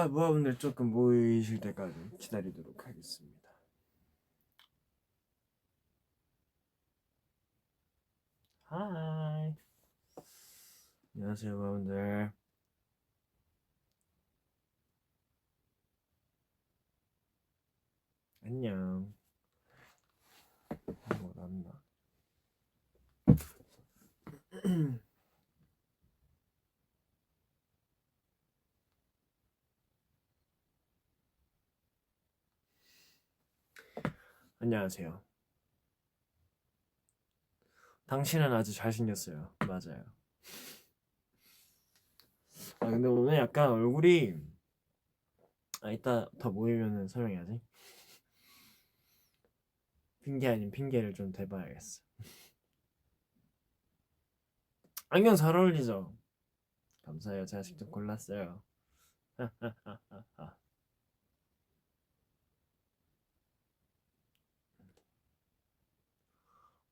모아분들 조금 모이실 때까지 기다리도록 하겠습니다. 하이. 안녕하세요, 모아분들. 안녕. 뭐 났나? 안녕하세요. 당신은 아주 잘생겼어요. 맞아요. 근데 오늘 약간 얼굴이 이따 더 모이면은 설명해야지. 핑계 아닌 핑계를 좀 대봐야겠어. 안경 잘 어울리죠? 감사해요. 제가 직접 골랐어요.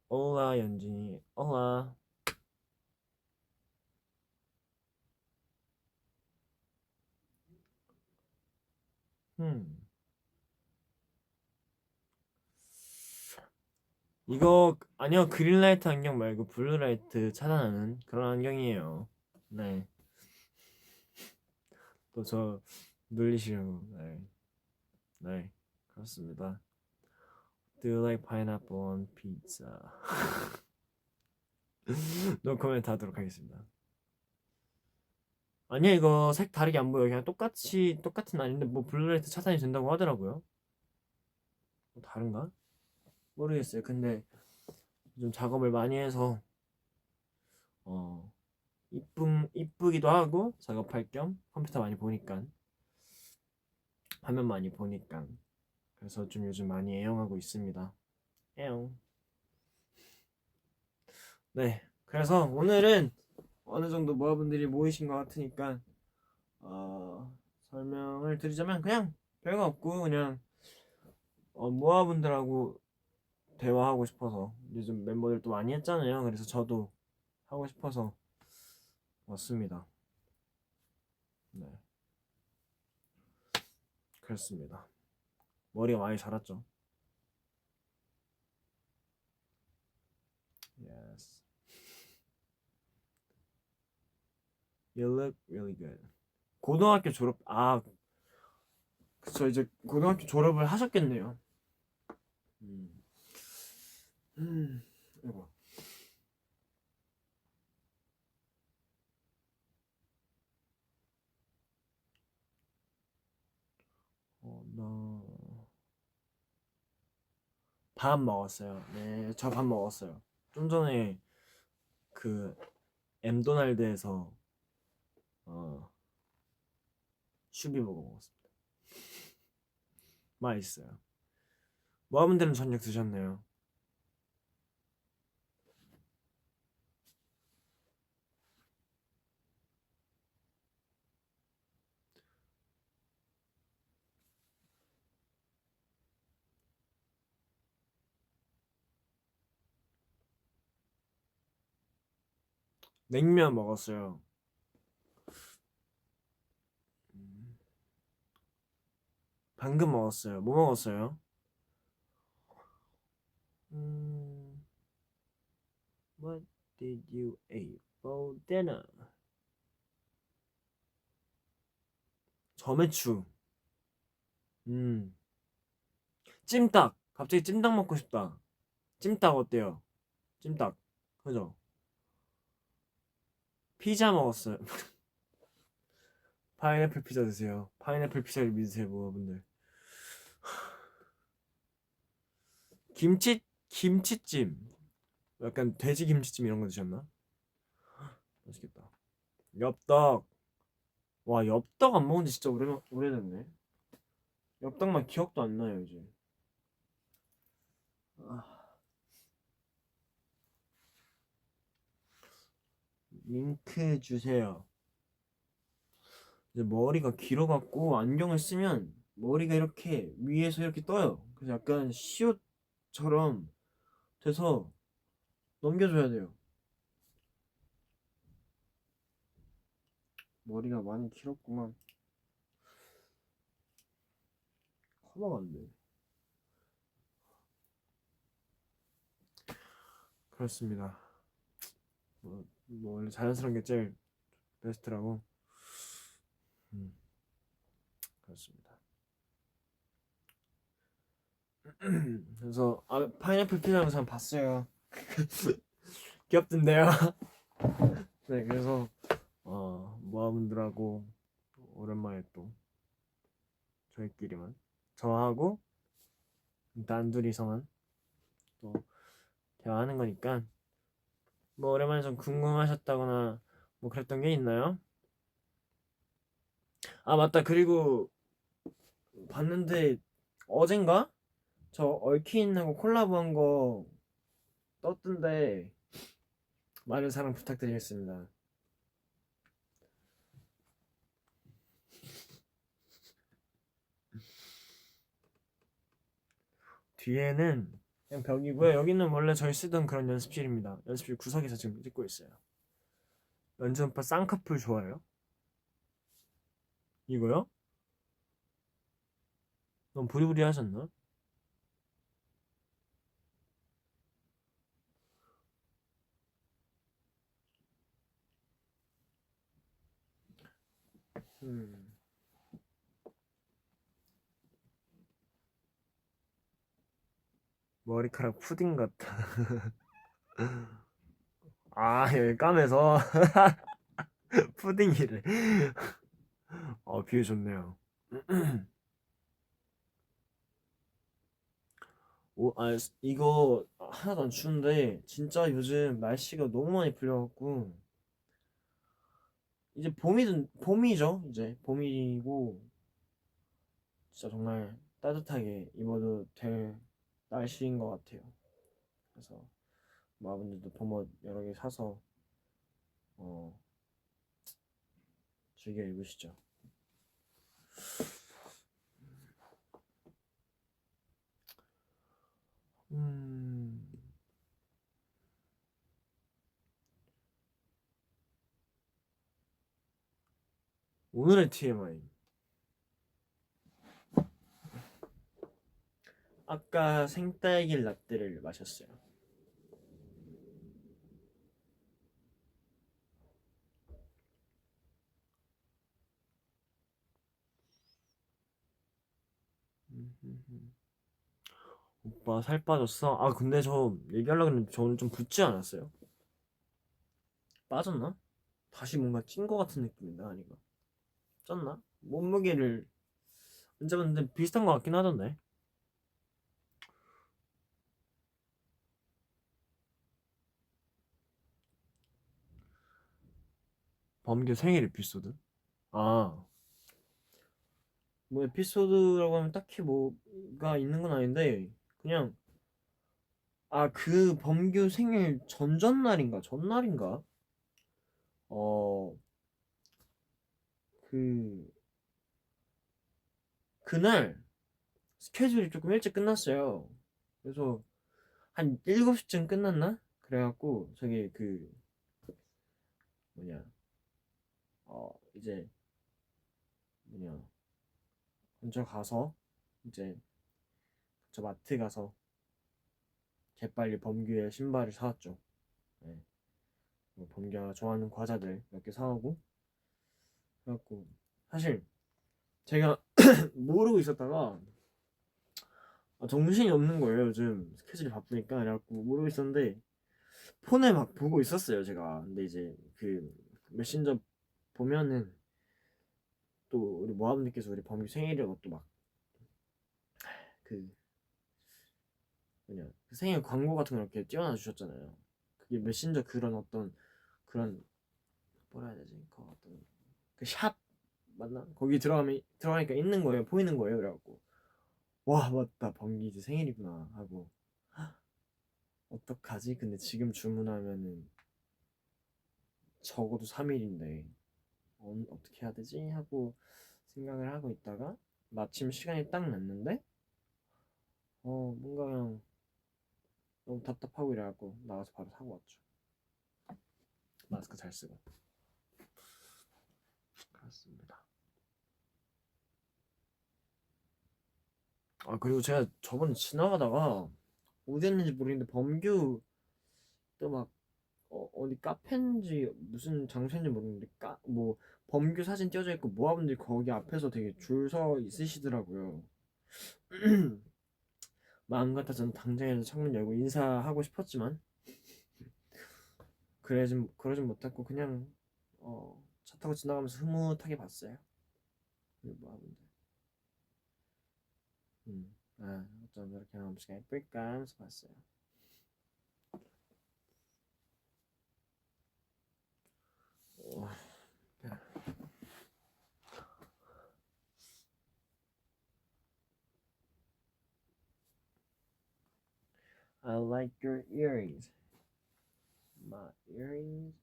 올라 연진이 올라. 이거 아니요, 그린라이트 안경 말고 블루라이트 차단하는 그런 안경이에요. 네. 또 저 놀리시려고. 네. 네, 그렇습니다. Do you like pineapple on pizza? 노 코멘트 하도록 하겠습니다. 아니야, 이거 색 다르게 안 보여. 그냥 똑같은 아닌데 뭐 블루라이트 차단이 된다고 하더라고요. 뭐 다른가? 모르겠어요. 근데 좀 작업을 많이 해서 이쁘기도 하고 작업할 겸 컴퓨터 많이 보니까 화면 많이 보니까 그래서 좀 요즘 많이 애용하고 있습니다. 애용. 네, 그래서 오늘은 어느 정도 모아분들이 모이신 것 같으니까 설명을 드리자면 그냥 별거 없고 그냥 모아분들하고 대화하고 싶어서 요즘 멤버들도 많이 했잖아요. 그래서 저도 하고 싶어서 왔습니다. 네, 그렇습니다. 머리가 많이 자랐죠. Yes. You look really good. 고등학교 졸업 그쵸, 이제 고등학교 졸업을 하셨겠네요. 음. 이거. 밥 먹었어요. 네, 저 밥 먹었어요. 좀 전에 그 엠도날드에서 어, 슈비버거 먹었습니다. 맛있어요. 모아분들은 저녁 드셨나요? 냉면 먹었어요. 방금 먹었어요. 뭐 먹었어요? What did you eat for dinner? 점액추. 음. 찜닭. 갑자기 찜닭 먹고 싶다. 찜닭 어때요? 찜닭. 그죠? 피자 먹었어요. 파인애플 피자 드세요. 파인애플 피자를 믿으세요, 모아분들. 김치찜. 약간 돼지 김치찜 이런 거 드셨나? 맛있겠다. 엽떡. 와, 엽떡 안 먹은 지 진짜 오래됐네. 엽떡만 기억도 안 나요, 이제. 링크 주세요. 이제 머리가 길어갖고 안경을 쓰면 머리가 이렇게 위에서 이렇게 떠요. 그래서 약간 시옷처럼 돼서 넘겨줘야 돼요. 머리가 많이 길었구만. 커버가 안 돼. 그렇습니다. 뭐 원래 자연스러운 게 제일 베스트라고. 그렇습니다. 그래서 파인애플 피자 영상 봤어요. 귀엽던데요. 네, 그래서 모아분들하고 오랜만에 또 저희끼리만 저하고 단둘이서만 또 대화하는 거니까 뭐 오랜만에 좀 궁금하셨다거나 뭐 그랬던 게 있나요? 아 맞다. 그리고 봤는데 어젠가 저 얼킨하고 콜라보한 거 떴던데 많은 사랑 부탁드리겠습니다. 뒤에는 그냥 벽이고요. 여기는 원래 저희 쓰던 그런 연습실입니다. 연습실 구석에서 지금 찍고 있어요. 연준 오빠 쌍꺼풀 좋아해요? 이거요? 너무 부리부리 하셨나? 음. 머리카락 푸딩 같다. 아, 여기 까매서 푸딩이래. 비유 좋네요. 이거 하나도 안 추운데 진짜 요즘 날씨가 너무 많이 풀려갖고 이제 봄이죠. 이제 봄이고 진짜 정말 따뜻하게 입어도 될 날씨인 것 같아요. 그래서 여러분들도 봄옷 여러 개 사서 어, 즐겨 입으시죠. 음, 오늘의 TMI. 아까 생딸기 라떼를 마셨어요. 오빠 살 빠졌어? 아 근데 저 얘기하려고 했는데 저는 좀 붓지 않았어요? 빠졌나? 다시 뭔가 찐 거 같은 느낌인데 아니가 쪘나? 몸무게를 안 잡았는데 비슷한 거 같긴 하던데. 범규 생일 에피소드? 아, 뭐 에피소드라고 하면 딱히 뭐가 있는 건 아닌데 그냥 그 범규 생일 전전날인가 전날인가 어 그 그날 스케줄이 조금 일찍 끝났어요. 그래서 한 7시쯤 끝났나? 그래갖고 저기 뭐냐 이제 뭐냐 먼저 가서 이제 저 마트 가서 재빨리 범규의 신발을 사왔죠. 네. 뭐 범규가 좋아하는 과자들 몇 개 사오고 그래갖고 사실 제가 모르고 있었다가 정신이 없는 거예요. 요즘 스케줄이 바쁘니까. 그래갖고 모르고 있었는데 폰에 막 보고 있었어요 제가. 근데 이제 그 메신저 보면은 또 우리 모아분들께서 우리 범규 생일이라고 또 막 그 뭐냐 그 생일 광고 같은 거 이렇게 띄워놔 주셨잖아요. 그게 메신저 그런 어떤 그런 뭐라 해야 되지? 그 어떤 그 샵 맞나? 거기 들어가니까 있는 거예요. 보이는 거예요. 그래갖고 와 맞다 범기 이제 생일이구나 하고 어떡하지? 근데 지금 주문하면은 적어도 3일인데 어떻게 해야 되지 하고 생각을 하고 있다가 마침 시간이 딱 났는데 뭔가 그냥 너무 답답하고 이래갖고 나가서 바로 사고 왔죠. 마스크 잘 쓰고. 그렇습니다. 그리고 제가 저번에 지나가다가 어디 했는지 모르겠는데 범규 또 막 어디 카페인지 무슨 장소인지 모르겠는데 뭐 범규 사진 띄어져 있고 모아분들이 거기 앞에서 되게 줄 서 있으시더라고요. 마음 같아서는 당장에서 창문 열고 인사하고 싶었지만 그러진 못했고 그냥 차 타고 지나가면서 흐뭇하게 봤어요. 모아분들. 어쩜 저렇게 맘씨가 예쁠까 하면서 봤어요. I like your earrings. My earrings.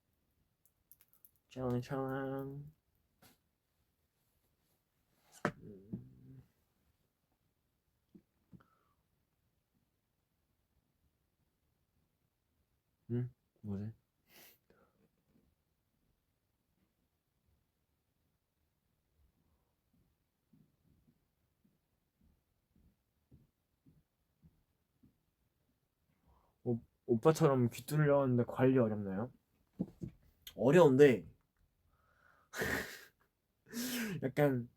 찰랑찰랑. 뭐지? 오빠처럼 귀 뚫렸는데 관리 어렵나요? 어려운데 약간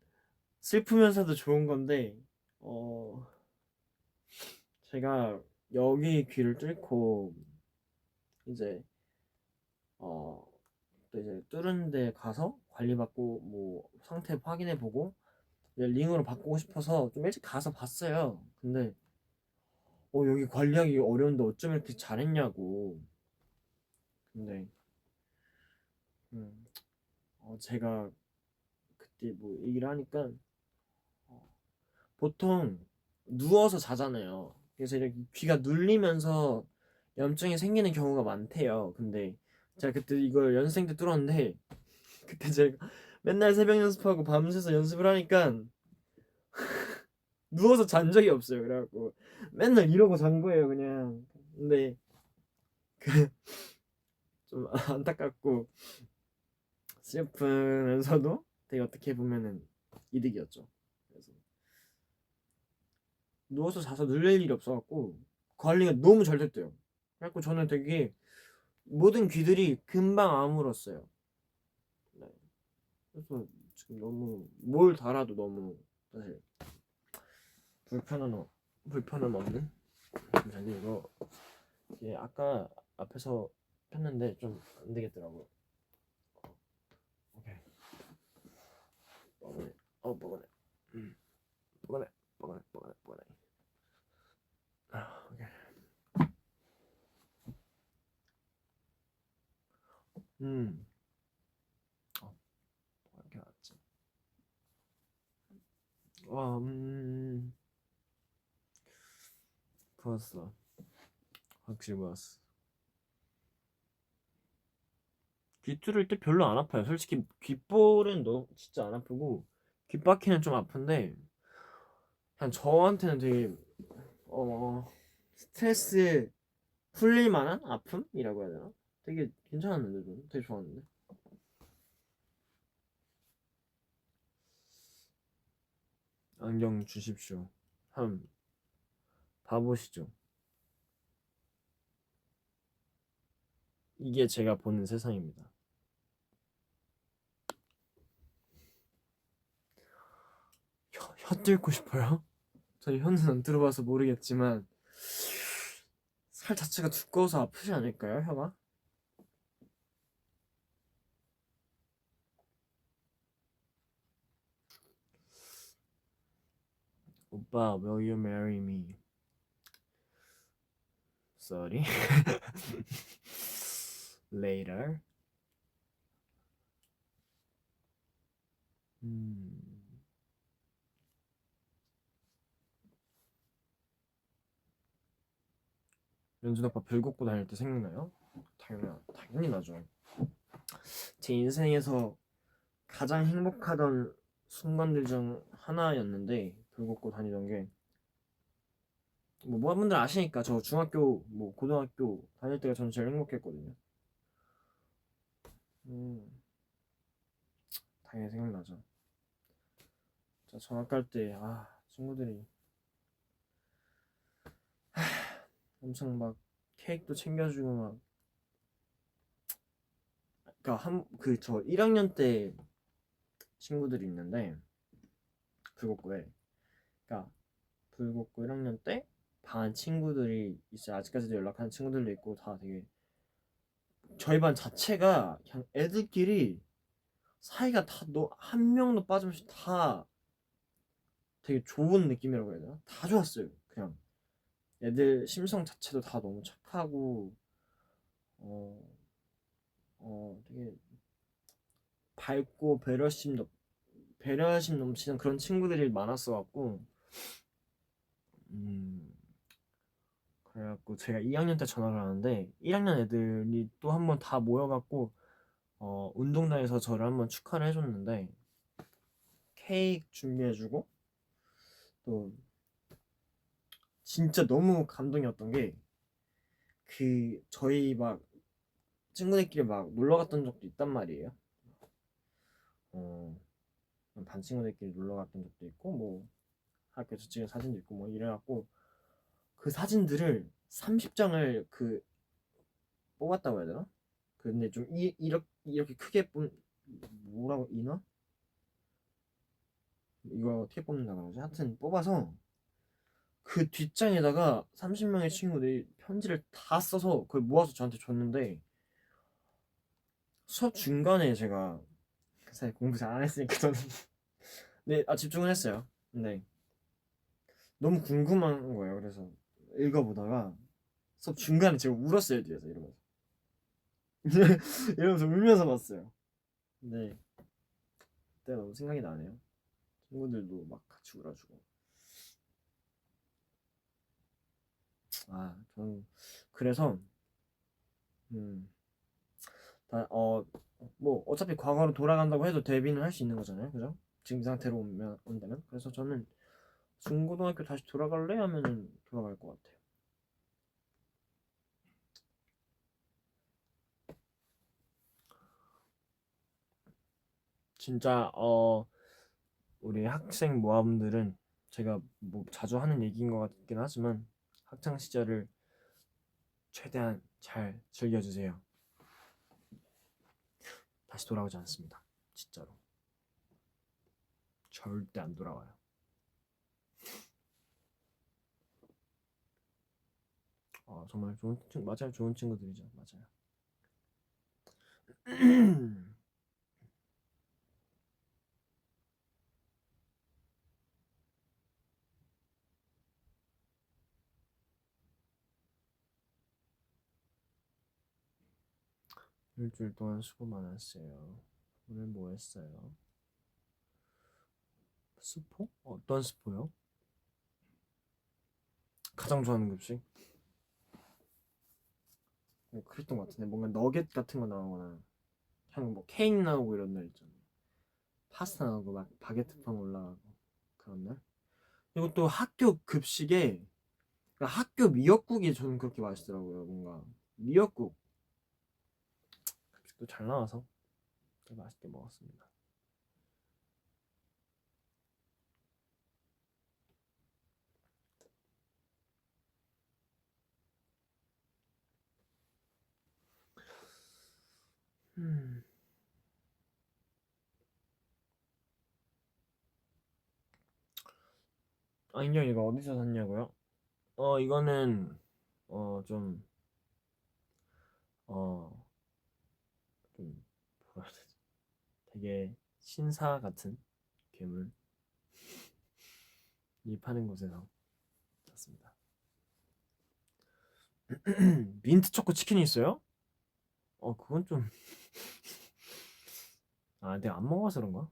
슬프면서도 좋은 건데 제가 여기 귀를 뚫고 이제 또 이제 뚫은 데 가서 관리받고 뭐 상태 확인해보고 링으로 바꾸고 싶어서 좀 일찍 가서 봤어요. 근데 여기 관리하기 어려운데 어쩜 이렇게 잘했냐고. 근데 제가 그때 뭐 얘기를 하니까 보통 누워서 자잖아요. 그래서 이렇게 귀가 눌리면서 염증이 생기는 경우가 많대요. 근데 제가 그때 이걸 연습생 때 뚫었는데 그때 제가 맨날 새벽 연습하고 밤새서 연습을 하니까 누워서 잔 적이 없어요. 그래갖고 맨날 이러고 잔 거예요, 그냥. 근데 좀 안타깝고 슬프면서도 되게 어떻게 보면은 이득이었죠. 그래서 누워서 자서 눌릴 일이 없어갖고 관리가 너무 잘 됐대요. 그래갖고 저는 되게 모든 귀들이 금방 아물었어요. 네. 그래서 지금 너무 뭘 달아도 너무 사실 불편은 없는. 잠시만요. 이게 아까 앞에서 폈는데 좀 안 되겠더라고요. 오케이. 뻐근해. 뻐근해. 뻐근해. 오케이. 이렇게 나왔지. 부었어. 확실히 부었어. 귀 뚫을 때 별로 안 아파요. 솔직히 귓볼은 진짜 안 아프고 귓바퀴는 좀 아픈데 그냥 저한테는 되게 스트레스 풀릴 만한 아픔이라고 해야 되나? 되게 괜찮았는데 저는 되게 좋았는데. 안경 주십시오. 한번 봐보시죠. 이게 제가 보는 세상입니다. 혀 뚫고 싶어요? 저희 혀는 안 뚫어봐서 모르겠지만 살 자체가 두꺼워서 아프지 않을까요, 혀가? 오빠, will you marry me? Sorry. Later. 연준 오빠 별 걷고 다닐 때 생각나요? 당연히 나죠. 제 인생에서 가장 행복하던 순간들 중 하나였는데 불 걷고 다니던 게 뭐 모아분들 아시니까 저 중학교 뭐 고등학교 다닐 때가 저는 제일 행복했거든요. 음, 당연히 생각나죠. 저 전학 갈 때 친구들이 엄청 막 케이크도 챙겨주고 막 그러니까 저 1학년 때 친구들이 있는데 불국고에 그러니까 불국고 1학년 때 반 친구들이 있어요. 아직까지도 연락하는 친구들도 있고 다 되게 저희 반 자체가 그냥 애들끼리 사이가 다 한 명도 빠짐없이 다 되게 좋은 느낌이라고 해야 되나? 다 좋았어요. 그냥 애들 심성 자체도 다 너무 착하고 어, 되게 밝고 배려심 넘치는 그런 친구들이 많았어 갖고 음, 그래갖고 제가 2학년 때 전학을 하는데 1학년 애들이 또 한 번 다 모여갖고 운동장에서 저를 한번 축하를 해줬는데 케이크 준비해주고 또 진짜 너무 감동이었던 게 저희 막 친구들끼리 막 놀러 갔던 적도 있단 말이에요. 어, 반 친구들끼리 놀러 갔던 적도 있고 뭐 학교에서 찍은 사진도 있고 뭐 이래갖고 그 사진들을 30장을 뽑았다고 해야 되나? 근데 좀 이렇게 크게 뭐라고 인화? 이거 어떻게 뽑는다 그러지? 하여튼 뽑아서 그 뒷장에다가 30명의 친구들이 편지를 다 써서 그걸 모아서 저한테 줬는데 수업 중간에 제가 사실 공부 잘 안 했으니까 저는 네, 집중을 했어요. 근데 너무 궁금한 거예요. 그래서 읽어보다가 수업 중간에 제가 울었어요. 뒤에서 이러면서 이러면서 울면서 봤어요. 근데 그때 너무 생각이 나네요. 친구들도 막 같이 울어주고 저는 그래서 음, 뭐 어차피 과거로 돌아간다고 해도 데뷔는 할 수 있는 거잖아요, 그죠? 지금 이 상태로 온다면 그래서 저는 중고등학교 다시 돌아갈래 하면은 돌아갈 것 같아요. 진짜 우리 학생 모아분들은 제가 뭐 자주 하는 얘기인 것 같긴 하지만 학창 시절을 최대한 잘 즐겨주세요. 다시 돌아오지 않습니다. 진짜로 절대 안 돌아와요. 정말 좋은 친구 맞아요. 좋은 친구들이죠. 맞아요. 일주일 동안 수고 많았어요. 오늘 뭐 했어요? 스포? 어떤 스포요? 가장 좋아하는 급식? 그랬던 것 같은데 뭔가 너겟 같은 거 나오거나 그냥 뭐 케이크 나오고 이런 날 있잖아요. 파스타 나오고 막 바게트빵 올라가고 그런 날. 그리고 또 학교 급식에 그러니까 학교 미역국이 저는 그렇게 맛있더라고요. 뭔가 미역국 급식도 잘 나와서 되게 맛있게 먹었습니다. 음. 인형 이거 어디서 샀냐고요? 이거는 좀 어, 좀 뭐라 해야 되지? 되게 신사 같은 괴물이 파는 곳에서 샀습니다. 민트 초코 치킨이 있어요? 그건 좀 내가 안 먹어서 그런가?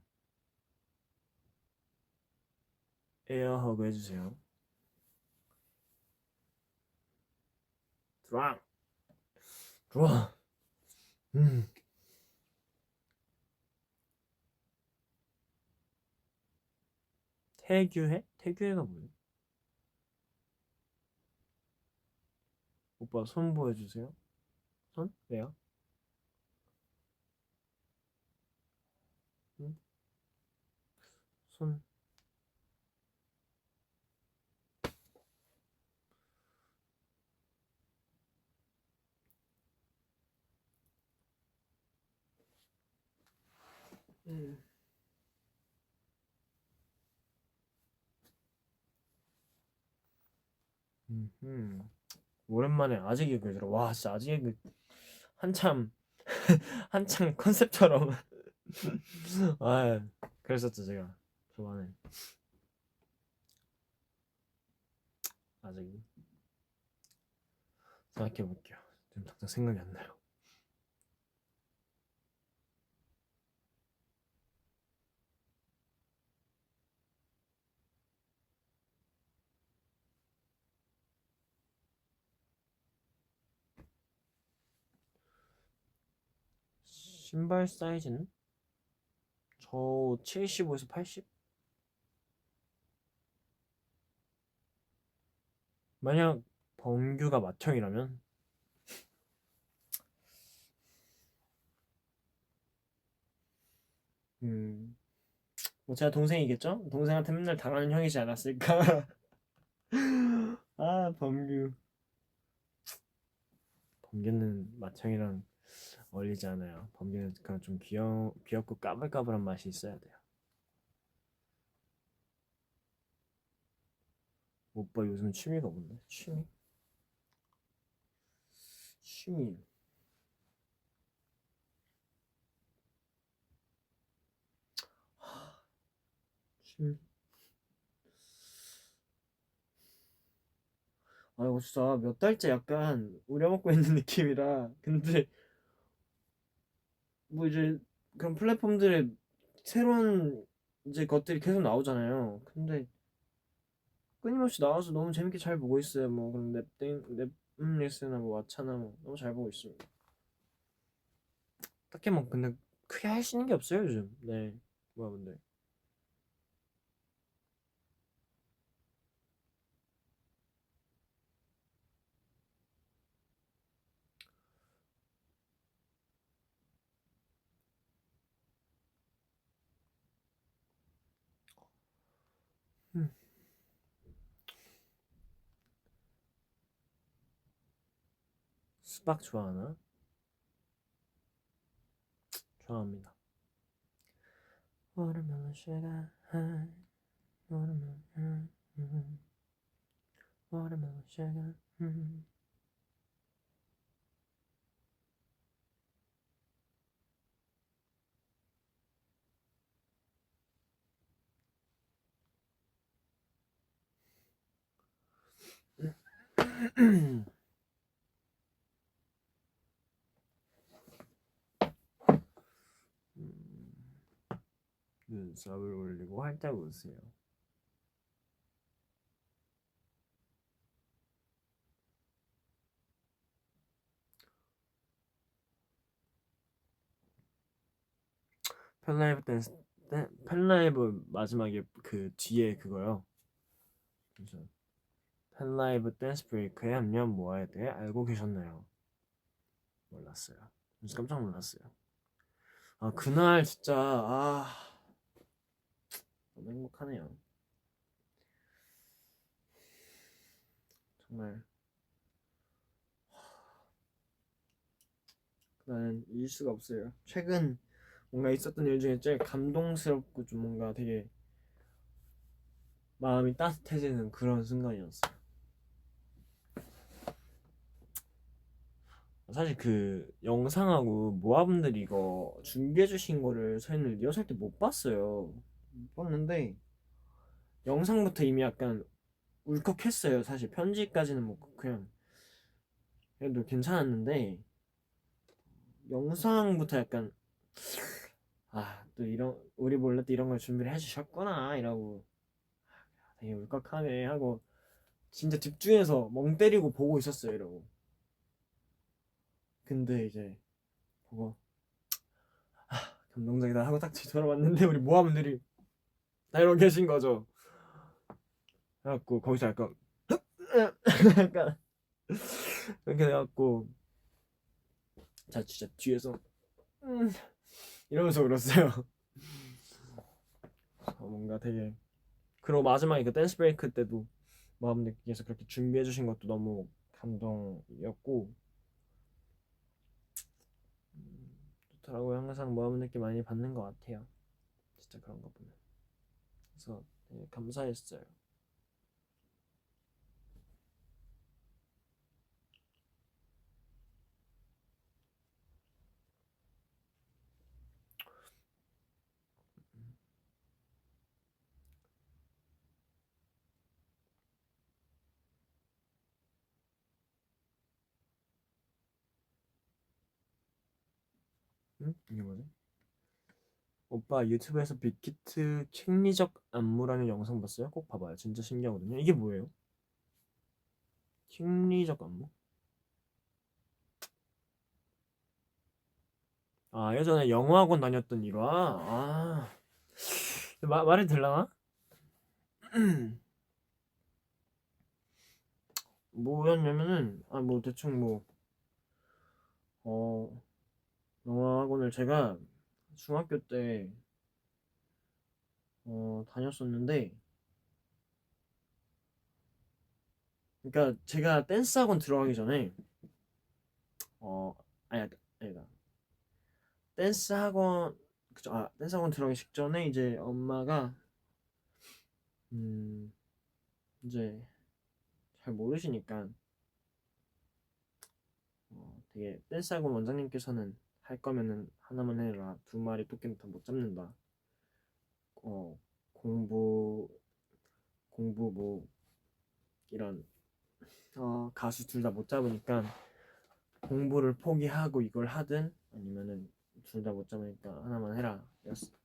에어허그 해주세요. 들어와, 들어와. 음. 태규해? 태규해가 뭐야? 오빠 손 보여주세요. 손? 왜요? 응? 손. 음. 오랜만에 아직 얘기 들어. 와, 진짜 아직 얘기 한참 한참 컨셉처럼. 아, 그랬었죠 제가 저번에. 아직 생각해 볼게요. 지금 당장 생각이 안 나요. 신발 사이즈는 저 75에서 80? 만약 범규가 맏형이라면 음, 뭐 제가 동생이겠죠? 동생한테 맨날 당하는 형이지 않았을까? 아, 범규. 범규는 맏형이랑 어울리지 않아요. 범규는 그냥 좀 귀엽고 까불까불한 맛이 있어야 돼요. 오빠 요즘 취미가 뭔데? 취미. 취미. 아, 이거 진짜 몇 달째 약간 우려먹고 있는 느낌이라. 근데 뭐 이제 그런 플랫폼들의 새로운 이제 것들이 계속 나오잖아요. 근데 끊임없이 나와서 너무 재밌게 잘 보고 있어요. 뭐 그런 넷플릭스나 뭐 왓챠나 뭐 너무 잘 보고 있습니다. 딱히 뭐 근데 크게 할 수 있는 게 없어요 요즘. 네, 뭐야 근데. 음, 수박 좋아하나? 좋아합니다. Watermelon sugar high, watermelon, watermelon sugar. 눈썹을 올리고 활짝 웃으세요. 펜라이브 댄스, 펜라이브 마지막에 그 뒤에 그거요. 잠시만. 펜라이브 댄스 브레이크에 한 년 모아야 돼. 알고 계셨나요? 몰랐어요. 진짜 깜짝 놀랐어요. 아, 그날 진짜 너무 행복하네요. 정말 그날은 잊을 수가 없어요. 최근 뭔가 있었던 일 중에 제일 감동스럽고 좀 뭔가 되게 마음이 따뜻해지는 그런 순간이었어요. 사실 그 영상하고 모아분들이 이거 준비해 주신 거를 저희는 리허설 때 못 봤어요. 못 봤는데 영상부터 이미 약간 울컥했어요. 사실 편지까지는 뭐 그냥 그래도 괜찮았는데 영상부터 약간 또 이런 우리 몰래 또 이런 걸 준비를 해주셨구나 이러고 되게 울컥하네 하고 진짜 집중해서 멍 때리고 보고 있었어요 이러고. 근데 이제 보고 감동적이다 하고 딱 뒤돌아봤는데 우리 모아분들이 다 이러고 계신 거죠. 그래갖고 거기서 약간 약간 이렇게 돼갖고 자 진짜 뒤에서 이러면서 울었어요. 뭔가 되게 그리고 마지막에 그 댄스 브레이크 때도 마음님께서 그렇게 준비해 주신 것도 너무 감동이었고 좋더라고요. 항상 모함 느낌 많이 받는 것 같아요. 진짜 그런 거 보면 그래서 되게 감사했어요. 응? 이게 뭐지? 오빠 유튜브에서 빅히트 책리적 안무라는 영상 봤어요? 꼭 봐봐요. 진짜 신기하거든요. 이게 뭐예요? 책리적 안무? 아 예전에 영어학원 다녔던 일화? 아 말이 들라나? 뭐였냐면은 아 뭐 대충 뭐 영어학원을 제가 중학교 때 다녔었는데 그러니까 제가 댄스 학원 들어가기 전에 어 아니 아니다 댄스 학원 그죠 아 댄스 학원 들어가기 직전에 이제 엄마가 음 이제 잘 모르시니까 되게 댄스 학원 원장님께서는 할 거면은 하나만 해라 두 마리 토끼는 다 못 잡는다 어 공부 뭐 이런 가수 둘 다 못 잡으니까 공부를 포기하고 이걸 하든 아니면은 둘 다 못 잡으니까 하나만 해라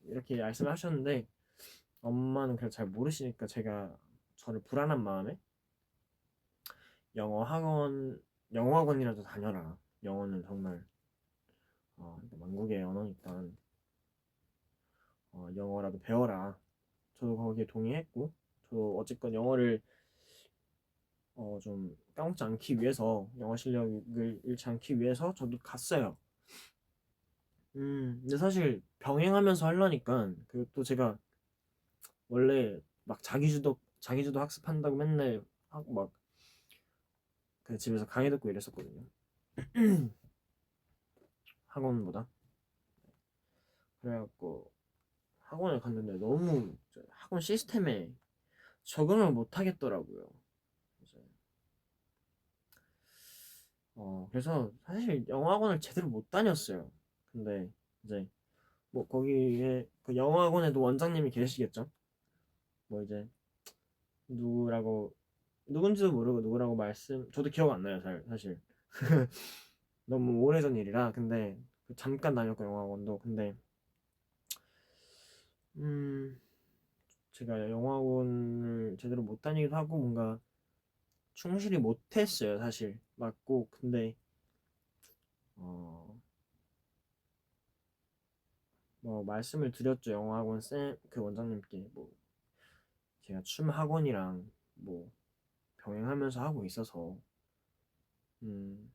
이렇게 말씀을 하셨는데 엄마는 그걸 잘 모르시니까 제가 저를 불안한 마음에 영어 학원 영어 학원이라도 다녀라 영어는 정말 만국의 언어니까 영어라도 배워라 저도 거기에 동의했고 저도 어쨌건 영어를 좀 까먹지 않기 위해서 영어 실력을 잃지 않기 위해서 저도 갔어요. 근데 사실 병행하면서 하려니까 그또 제가 원래 막 자기주도 학습한다고 맨날 하고 막 그 집에서 강의 듣고 이랬었거든요. 학원보다. 그래갖고 학원을 갔는데 너무 학원 시스템에 적응을 못 하겠더라고요. 그래서 사실 영어 학원을 제대로 못 다녔어요. 근데 이제 뭐 거기에 그 영어 학원에도 원장님이 계시겠죠. 뭐 이제 누구라고 누군지도 모르고 누구라고 저도 기억 안 나요 사실 너무 오래전 일이라 근데 잠깐 다녔고 영어학원도 근데 음 제가 영어학원을 제대로 못 다니기도 하고 뭔가 충실히 못했어요 사실 맞고 근데 어 뭐 말씀을 드렸죠 영어학원 쌤 그 원장님께 뭐 제가 춤 학원이랑 뭐 병행하면서 하고 있어서 음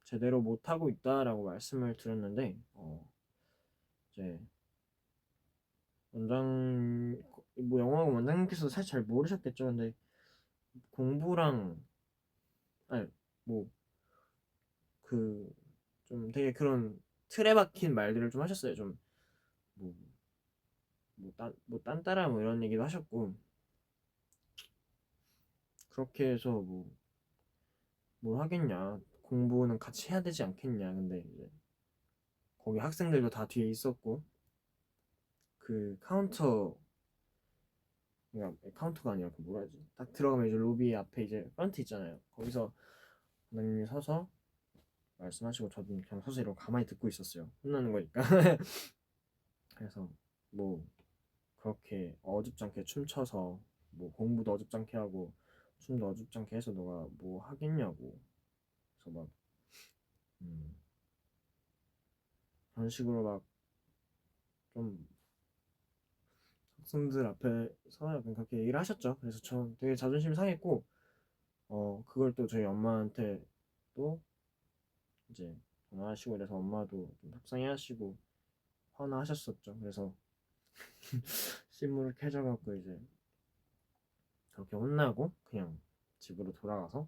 제대로 못하고 있다라고 말씀을 드렸는데 이제 원장 뭐 영어학원 원장님께서 사실 잘 모르셨겠죠. 근데 공부랑 아니 뭐 그 좀 되게 그런 틀에 박힌 말들을 좀 하셨어요. 좀 뭐 뭐 딴따라 뭐 이런 얘기도 하셨고 그렇게 해서 뭐 뭘 하겠냐 공부는 같이 해야 되지 않겠냐 근데 이제 거기 학생들도 다 뒤에 있었고 그 카운터가 아니라 그 뭐라 하지 딱 들어가면 이제 로비 앞에 이제 프런트 있잖아요 거기서 원장님이 서서 말씀하시고 저도 그냥 서서 이러고 가만히 듣고 있었어요 혼나는 거니까 그래서 뭐 그렇게 어줍잖게 춤춰서 뭐 공부도 어줍잖게 하고 춤도 어줍잖게 해서 너가 뭐 하겠냐고 그래서 막 음, 그런 식으로 막 좀 학생들 앞에서 약간 그렇게 얘기를 하셨죠. 그래서 저 되게 자존심 상했고 그걸 또 저희 엄마한테 또 이제 전화하시고 이래서 엄마도 좀 속상해하시고 화나하셨었죠. 그래서 신문을 켜져갖고 이제 그렇게 혼나고 그냥 집으로 돌아가서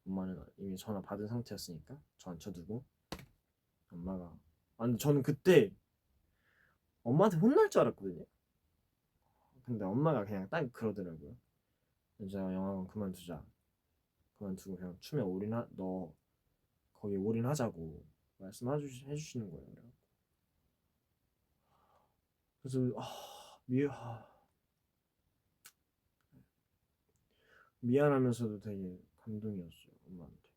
엄마는 이미 전화 받은 상태였으니까 저 앉혀두고 엄마가 근데 저는 그때 엄마한테 혼날 줄 알았거든요. 근데 엄마가 그냥 딱 그러더라고요. 이제 영화관 그만두자. 그만두고 그냥 춤에 너 거기 올인하자고 해주시는 거예요. 그래서 미안하면서도 되게 감동이었어요. 엄마한테.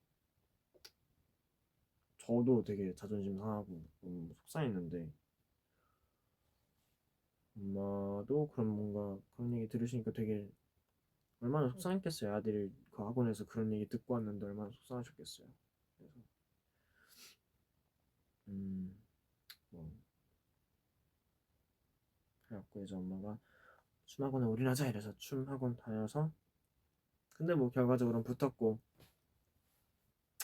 저도 되게 자존심 상하고 너무 속상했는데 엄마도 그런 뭔가 그런 얘기 들으시니까 되게 얼마나 속상했겠어요. 아들이 그 학원에서 그런 얘기 듣고 왔는데 얼마나 속상하셨겠어요. 그래서 뭐 그래갖고 이제 엄마가 춤학원에 올인하자 이래서 춤학원 다녀서 근데 뭐 결과적으로는 붙었고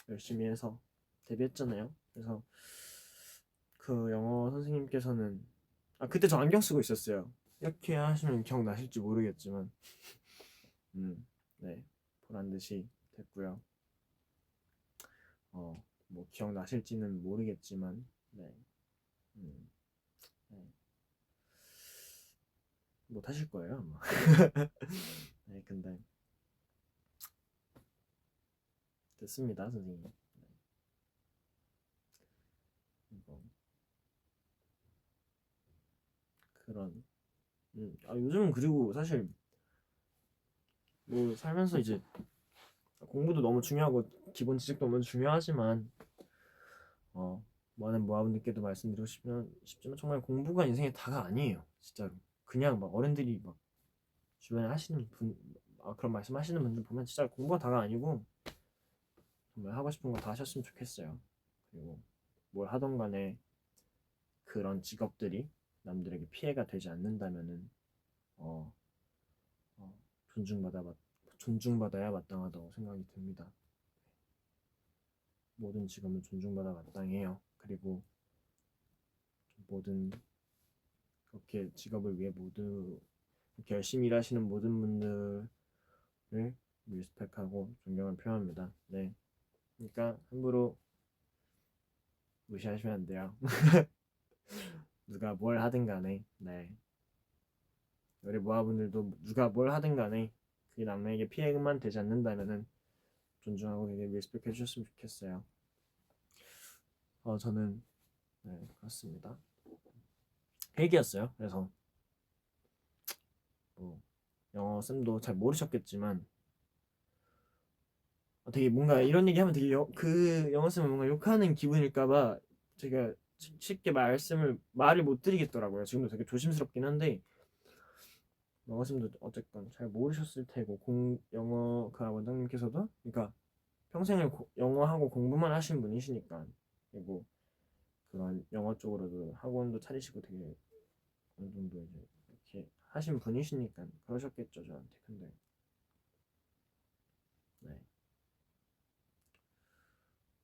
열심히 해서 데뷔했잖아요. 그래서 그 영어 선생님께서는 그때 저 안경 쓰고 있었어요. 이렇게 하시면 기억나실지 모르겠지만 네 보란 듯이 됐고요. 뭐 기억나실지는 모르겠지만 네, 네. 못하실 거예요 아마. 네 근데 됐습니다 선생님. 네. 뭐 그런 요즘은 그리고 사실 뭐 살면서 이제 공부도 너무 중요하고 기본 지식도 너무 중요하지만 많은 모아분들께도 말씀드리고 싶지만 정말 공부가 인생의 다가 아니에요. 진짜로 그냥 막 어른들이 막 주변에 하시는 그런 말씀하시는 분들 보면 진짜 공부가 다가 아니고 정말 하고 싶은 거 다 하셨으면 좋겠어요. 그리고 뭘 하던 간에 그런 직업들이 남들에게 피해가 되지 않는다면은 어, 어, 존중받아야 마땅하다고 생각이 듭니다. 모든 직업은 존중받아 마땅해요. 그리고 모든 그렇게 직업을 위해 모두 이렇게 열심히 일하시는 모든 분들을 리스펙하고 존경을 표합니다. 네. 그러니까 함부로 무시하시면 안 돼요. 누가 뭘 하든 간에 네. 우리 모아분들도 누가 뭘 하든 간에 그게 남에게 피해만 되지 않는다면은 존중하고 되게 리스펙해 주셨으면 좋겠어요. 저는 네, 그렇습니다. 회계였어요. 그래서 뭐 영어 쌤도 잘 모르셨겠지만 되게 뭔가 이런 얘기하면 되게 그 영어 쌤은 뭔가 욕하는 기분일까봐 제가 쉽게 말을 못 드리겠더라고요. 지금도 되게 조심스럽긴 한데 영어 쌤도 어쨌건 잘 모르셨을 테고 영어 그 원장님께서도 그러니까 평생을 영어하고 공부만 하신 분이시니까 그리고 그런 영어 쪽으로도 학원도 차리시고 되게 어느 정도 이제 이렇게 하신 분이시니까 그러셨겠죠 저한테. 근데 네,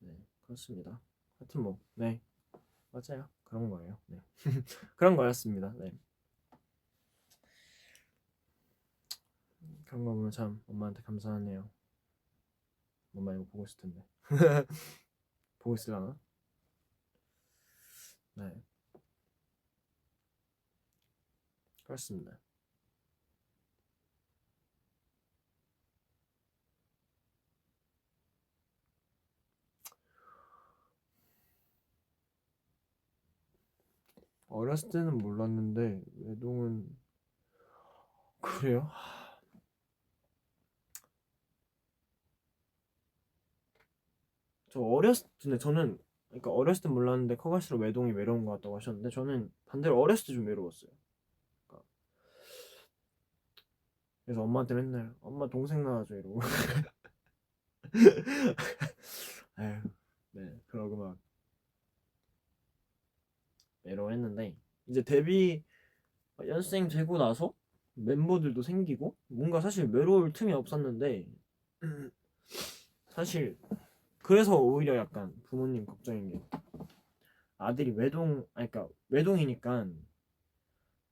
네 그렇습니다. 하여튼 뭐 네 맞아요 그런 거예요. 네 그런 거였습니다. 네 그런 거 보면 참 엄마한테 감사하네요. 엄마 이거 보고 있을 텐데 보고 있으려나? 네 그렇습니다. 어렸을 때는 몰랐는데 외동은 그래요? 저 어렸을 때 저는 그러니까 어렸을 때 몰랐는데 커갈수록 외동이 외로운 것 같다고 하셨는데 저는 반대로 어렸을 때 좀 외로웠어요. 그러니까 그래서 엄마한테 맨날 엄마 동생 낳아줘 이러고 아유 네 그러고 막 외로워했는데 이제 연습생 되고 나서 멤버들도 생기고 뭔가 사실 외로울 틈이 없었는데 사실 그래서 오히려 약간 부모님 걱정인 게 아들이 아니 그러니까 외동이니까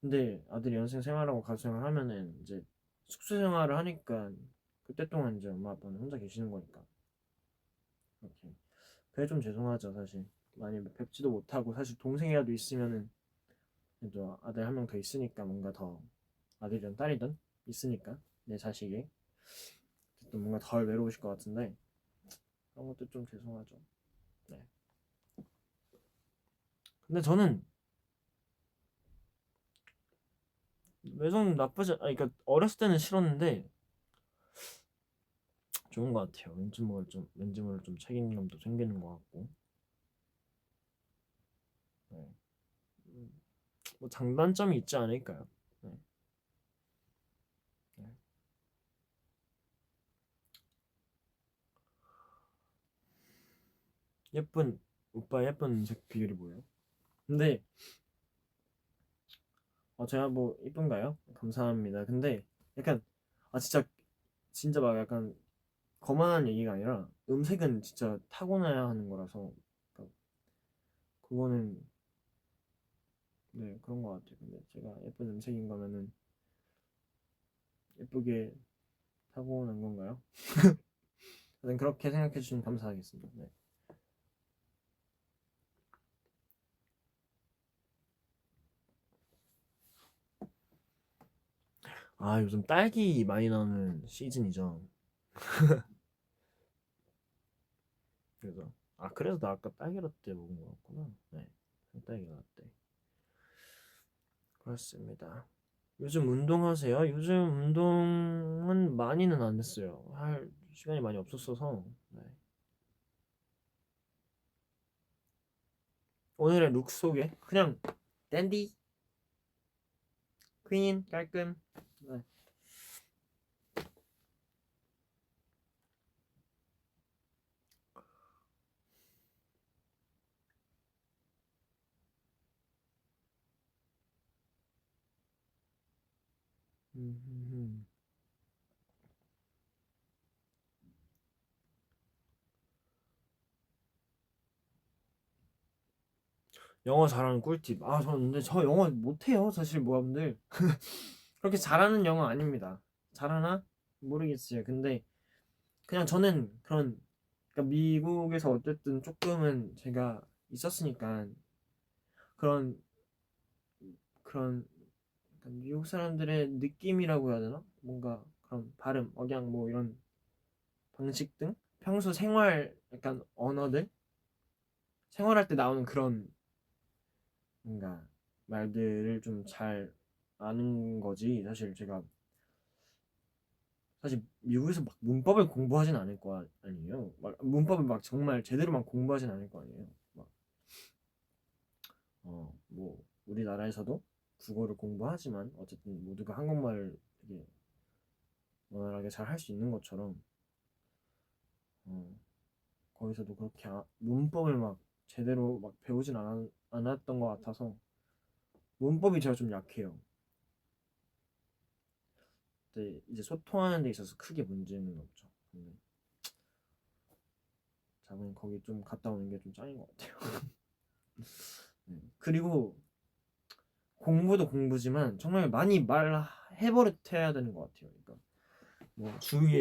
근데 아들이 연습생 생활하고 가수 생활 하면은 이제 숙소 생활을 하니까 그때 동안 이제 엄마 아빠는 혼자 계시는 거니까 이렇게 그게 좀 죄송하죠 사실 많이 뵙지도 못하고 사실 동생이라도 있으면은 또 아들 한 명 더 있으니까 뭔가 더 아들이든 딸이든 있으니까 내 자식이 또 뭔가 덜 외로우실 것 같은데 그런 것도 좀 죄송하죠. 네. 근데 저는 외동 나쁘지 아니 그러니까 어렸을 때는 싫었는데 좋은 것 같아요. 왠지 모를 좀 책임감도 생기는 것 같고. 네. 음, 뭐 장단점이 있지 않을까요? 네. 네. 예쁜 오빠 예쁜 음색 비율이 뭐예요? 근데 제가 뭐 이쁜가요? 감사합니다. 근데 약간 진짜 진짜 막 약간 거만한 얘기가 아니라 음색은 진짜 타고나야 하는 거라서 그러니까 그거는 네 그런 것 같아요. 근데 제가 예쁜 음색인 거면은 예쁘게 타고난 건가요? 하여튼 그렇게 생각해 주시면 감사하겠습니다. 네. 요즘 딸기 많이 나오는 시즌이죠. 그래서 그래서 나 아까 딸기 라떼 먹은 거였구나. 네. 딸기 라떼. 그렇습니다. 요즘 운동하세요? 요즘 운동은 많이는 안 했어요. 할 시간이 많이 없었어서. 네. 오늘의 룩 소개. 그냥 댄디, 퀸, 깔끔. 네. 음. 영어 잘하는 꿀팁. 저는 근데 저 영어 못해요. 사실 모아분들 그렇게 잘하는 영어 아닙니다. 잘하나? 모르겠어요. 근데 그냥 저는 그러니까 미국에서 어쨌든 조금은 제가 있었으니까 그런 그런 약간 미국 사람들의 느낌이라고 해야 되나? 뭔가 그런 발음, 억양 뭐 이런 방식 등 평소 생활 약간 언어들 생활할 때 나오는 그런 뭔가 말들을 좀 잘 아는 거지. 사실 제가 사실 미국에서 막 문법을 공부하진 않을 거 아니에요. 막 문법을 막 정말 제대로 막 공부하진 않을 거 아니에요. 막 뭐 우리나라에서도 국어를 공부하지만 어쨌든 모두가 한국말을 되게 원활하게 잘 할 수 있는 것처럼 어, 거기서도 그렇게 문법을 막 제대로 막 배우진 않았던 것 같아서 문법이 제가 좀 약해요. 근데 이제 소통하는 데 있어서 크게 문제는 없죠. 근데 자본이 거기 좀 갔다 오는 게 좀 짱인 것 같아요. 네. 그리고 공부도 공부지만 정말 많이 말해버릇해야 되는 것 같아요. 그러니까 뭐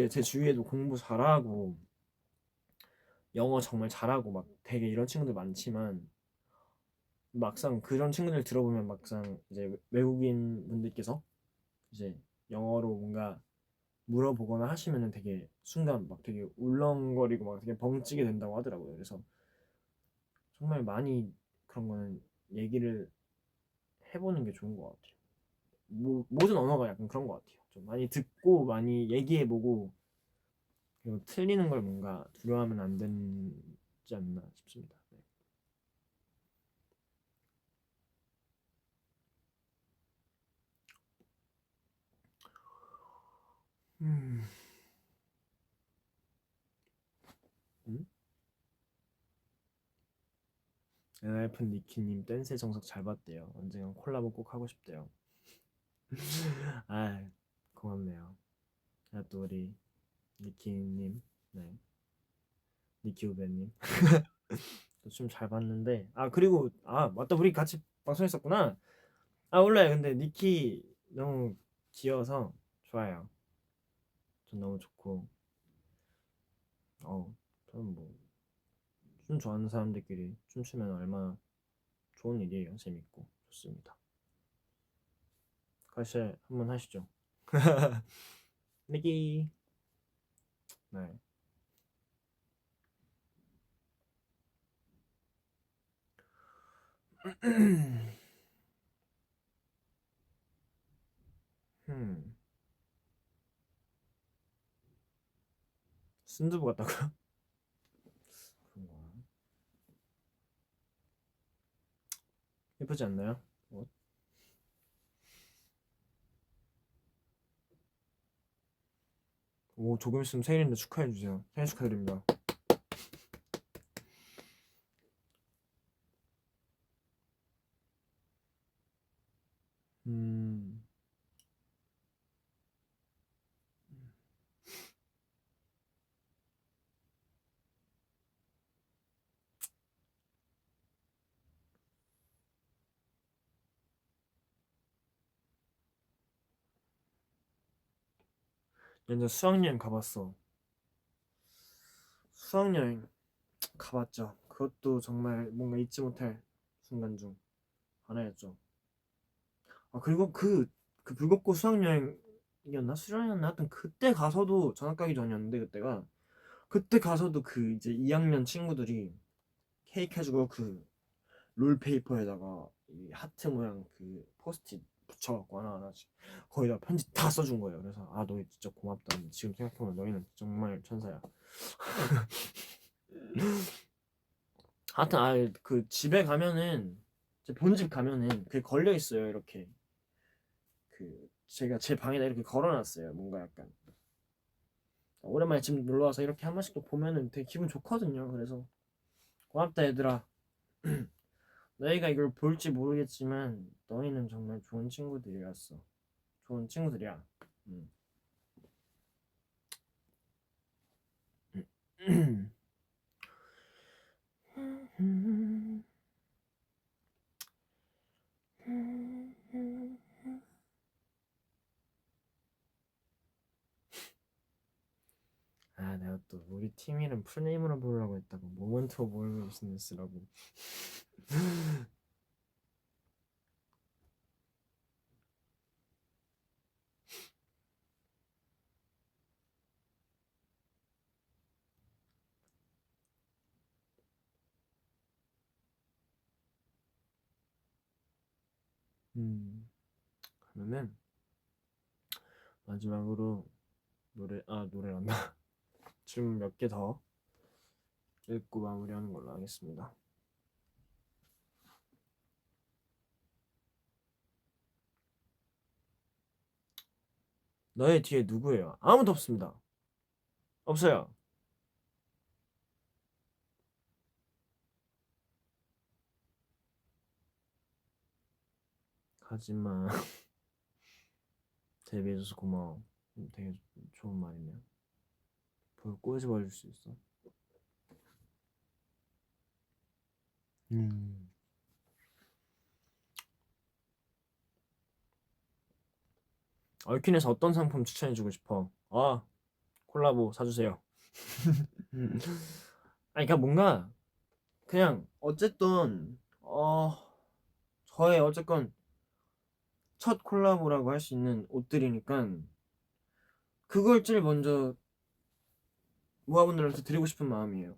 제 주위에도 공부 잘하고 영어 정말 잘하고 막 되게 이런 친구들 많지만 막상 그런 친구들 들어보면 막상 이제 외국인 분들께서 이제 영어로 뭔가 물어보거나 하시면은 되게 순간 막 되게 울렁거리고 막 되게 벙찌게 된다고 하더라고요. 그래서 정말 많이 그런 거는 얘기를 해보는 게 좋은 것 같아요. 모든 언어가 약간 그런 것 같아요. 좀 많이 듣고 많이 얘기해보고 그리고 틀리는 걸 뭔가 두려워하면 안 되지 않나 싶습니다. 네. 음. 음? 엔하이픈 니키님 댄스의 정석 잘 봤대요. 언젠간 콜라보 꼭 하고 싶대요. 아, 고맙네요. 아, 또 우리 니키님, 네, 니키 후배님 춤 잘 봤는데, 아 그리고 아 맞다, 우리 같이 방송했었구나. 아 원래 근데 니키 너무 귀여워서 좋아요. 전 너무 좋고, 저는 뭐 춤 좋아하는 사람들끼리 춤추면 얼마나 좋은 일이에요. 재밌고 좋습니다. 같이 한번 하시죠. 니키. 네. 음. 순두부 같다고요? 그런가? 예쁘지 않나요? 어? 오, 조금 있으면 생일인데 축하해 주세요. 생일 축하드립니다. 음. 연전 수학여행 가봤어. 수학여행 가봤죠. 그것도 정말 뭔가 잊지 못할 순간 중 하나였죠. 아 그리고 그 불국고 수학여행이었나 수련이었나 하여튼 그때 가서도 전학 가기 전이었는데 그때 가서도 그 이제 2학년 친구들이 케이크 해주고 그 롤페이퍼에다가 이 하트 모양 그 포스트잇 붙여갖고 하나하나씩 거기다 편지 다 써준 거예요. 그래서 아 너희 진짜 고맙다. 지금 생각해보면 너희는 정말 천사야. 하여튼 그 집에 가면은 제 본집 가면은 그게 걸려 있어요. 이렇게 그 제가 제 방에다 이렇게 걸어놨어요. 뭔가 약간 오랜만에 집 놀러 와서 이렇게 한 번씩 또 보면은 되게 기분 좋거든요. 그래서 고맙다 얘들아. 너희가 이걸 볼지 모르겠지만 너희는 정말 좋은 친구들이었어. 좋은 친구들이야. 음. 아 내가 또 우리 팀 이름 풀네임으로 부르려고 했다고 모먼트 오브 올 비즈니스라고. 그러면은 마지막으로 노래란다. 질문 몇 개 더 읽고 마무리하는 걸로 하겠습니다. 너의 뒤에 누구예요? 아무도 없습니다. 없어요. 하지만 데뷔해줘서 고마워. 되게 좋은 말이네요. 볼 꼬집어 줄 수 있어. 음. 얼퀸에서 어떤 상품 추천해주고 싶어? 콜라보 사주세요. 아니 그러니까 뭔가 그냥 어쨌든 저의 어쨌건 첫 콜라보라고 할 수 있는 옷들이니까 그걸 제일 먼저 모아분들한테 드리고 싶은 마음이에요.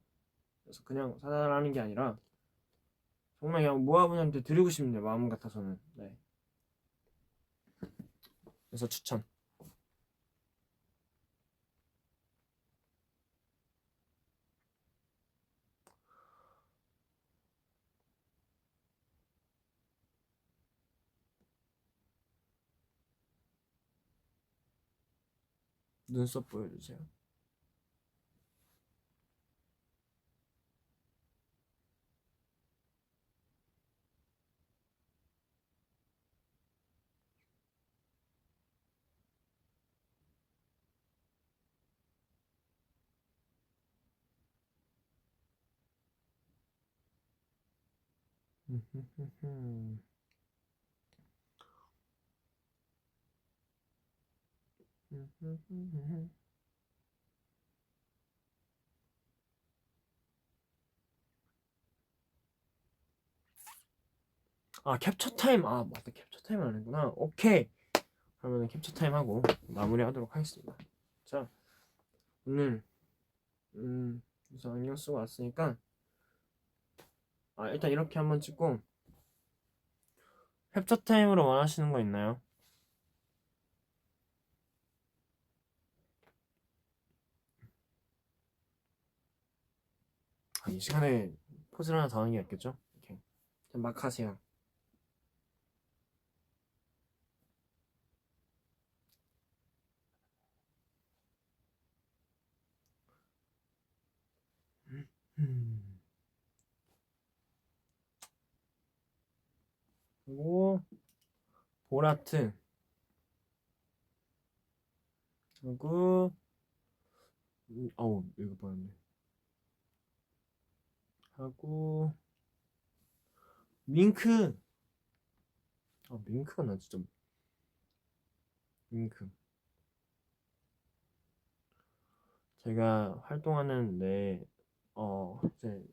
그래서 그냥 사달라는 게 아니라 정말 그냥 모아분들한테 드리고 싶네요. 마음 같아서는. 네. 그래서 추천. 눈썹 보여주세요. 아 캡처 타임 아 맞다 캡처 타임 안 했구나. 오케이 그러면 캡처 타임 하고 마무리하도록 하겠습니다. 자 오늘 우선 안경 쓰고 왔으니까 일단 이렇게 한번 찍고 캡처 타임으로 원하시는 거 있나요? 이 시간에 포즈를 하나 더 하는 게 낫겠죠? 이렇게 막 하세요. 그리고 보라트 그리고 어우 이거 뭐였네 하고 밍크 밍크가 나 진짜 밍크 제가 활동하는 제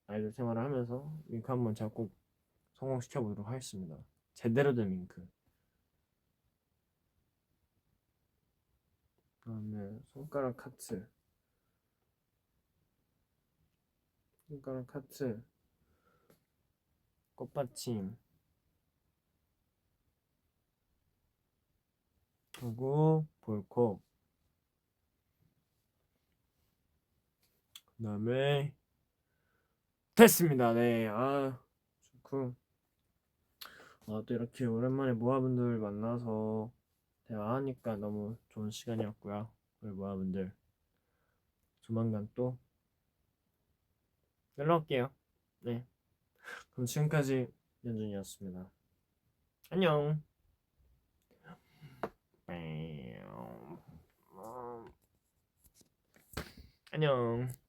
아이돌 생활을 하면서 밍크 한번 제가 꼭 성공시켜 보도록 하겠습니다. 제대로 된 밍크. 그다음에 손가락 하트, 꽃받침, 그리고 볼콕. 그다음에 됐습니다. 네, 좋고. 또 이렇게 오랜만에 모아분들 만나서 대화하니까 너무 좋은 시간이었고요. 우리 모아분들 조만간 또 연락 올게요. 네, 그럼 지금까지 연준이었습니다. 안녕. 안녕.